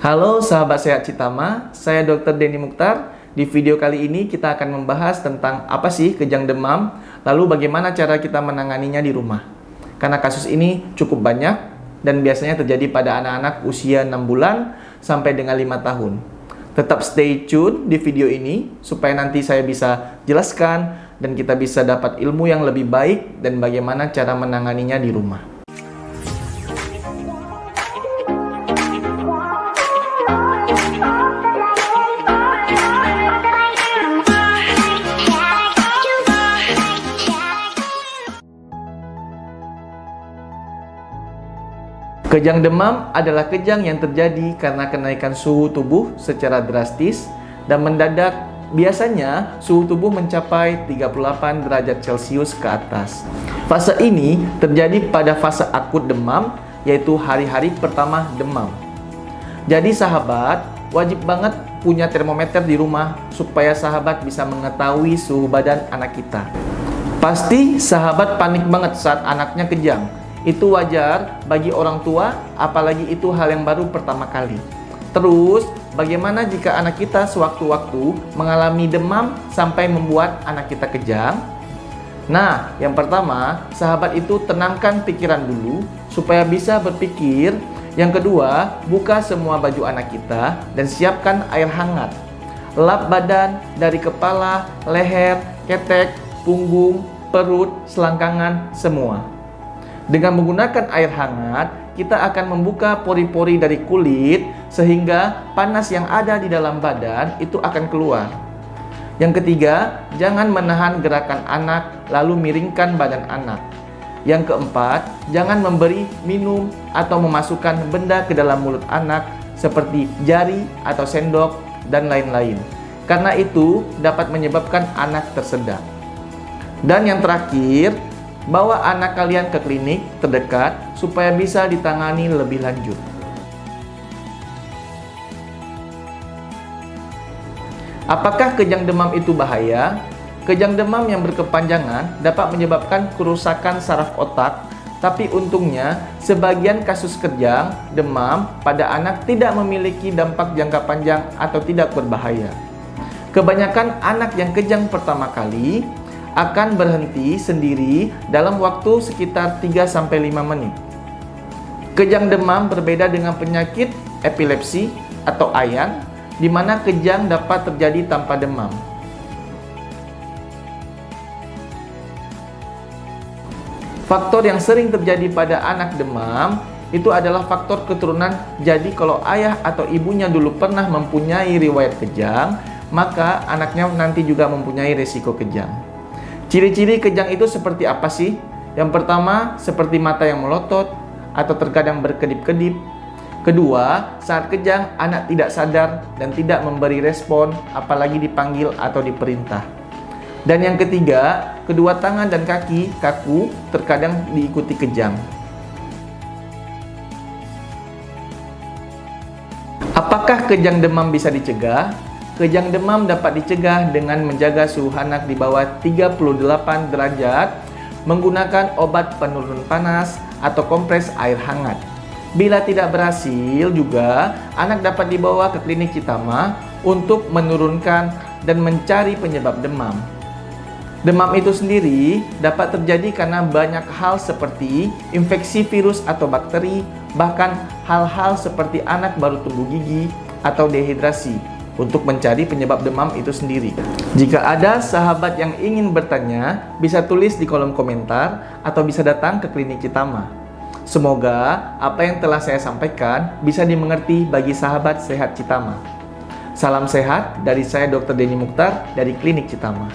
Halo sahabat sehat Citama, saya Dr. Denny Mukhtar. Di video kali ini kita akan membahas tentang apa sih kejang demam, lalu bagaimana cara kita menanganinya di rumah. Karena kasus ini cukup banyak dan biasanya terjadi pada anak-anak usia 6 bulan sampai dengan 5 tahun. Tetap stay tune di video ini supaya nanti saya bisa jelaskan dan kita bisa dapat ilmu yang lebih baik dan bagaimana cara menanganinya di rumah. Kejang demam adalah kejang yang terjadi karena kenaikan suhu tubuh secara drastis dan mendadak. Biasanya suhu tubuh mencapai 38 derajat Celcius ke atas. Fase ini terjadi pada fase akut demam, yaitu hari-hari pertama demam. Jadi sahabat, wajib banget punya termometer di rumah supaya sahabat bisa mengetahui suhu badan anak kita. Pasti sahabat panik banget saat anaknya kejang. Itu wajar bagi orang tua, apalagi itu hal yang baru pertama kali. Terus, bagaimana jika anak kita sewaktu-waktu mengalami demam sampai membuat anak kita kejang? Nah, yang pertama, sahabat itu tenangkan pikiran dulu supaya bisa berpikir. Yang kedua, buka semua baju anak kita dan siapkan air hangat. Lap badan dari kepala, leher, ketek, punggung, perut, selangkangan, semua. Dengan menggunakan air hangat, kita akan membuka pori-pori dari kulit sehingga panas yang ada di dalam badan itu akan keluar. Yang ketiga, jangan menahan gerakan anak lalu miringkan badan anak. Yang keempat, jangan memberi minum atau memasukkan benda ke dalam mulut anak seperti jari atau sendok dan lain-lain. Karena itu dapat menyebabkan anak tersedak. Dan yang terakhir, bawa anak kalian ke klinik terdekat supaya bisa ditangani lebih lanjut. Apakah kejang demam itu bahaya? Kejang demam yang berkepanjangan dapat menyebabkan kerusakan saraf otak, tapi untungnya sebagian kasus kejang demam pada anak tidak memiliki dampak jangka panjang atau tidak berbahaya. Kebanyakan anak yang kejang pertama kali akan berhenti sendiri dalam waktu sekitar 3-5 menit. Kejang demam berbeda dengan penyakit epilepsi atau ayan, di mana kejang dapat terjadi tanpa demam. Faktor yang sering terjadi pada anak demam itu adalah faktor keturunan. Jadi kalau ayah atau ibunya dulu pernah mempunyai riwayat kejang, maka anaknya nanti juga mempunyai risiko kejang. Ciri-ciri kejang itu seperti apa sih? Yang pertama, seperti mata yang melotot atau terkadang berkedip-kedip. Kedua, saat kejang anak tidak sadar dan tidak memberi respon apalagi dipanggil atau diperintah. Dan yang ketiga, kedua tangan dan kaki kaku terkadang diikuti kejang. Apakah kejang demam bisa dicegah? Kejang demam dapat dicegah dengan menjaga suhu anak di bawah 38 derajat menggunakan obat penurun panas atau kompres air hangat. Bila tidak berhasil juga, anak dapat dibawa ke klinik Citama untuk menurunkan dan mencari penyebab demam. Demam itu sendiri dapat terjadi karena banyak hal seperti infeksi virus atau bakteri, bahkan hal-hal seperti anak baru tumbuh gigi atau dehidrasi. Untuk mencari penyebab demam itu sendiri. Jika ada sahabat yang ingin bertanya, bisa tulis di kolom komentar atau bisa datang ke klinik Citama. Semoga apa yang telah saya sampaikan bisa dimengerti bagi sahabat sehat Citama. Salam sehat dari saya Dr. Denny Mukhtar dari klinik Citama.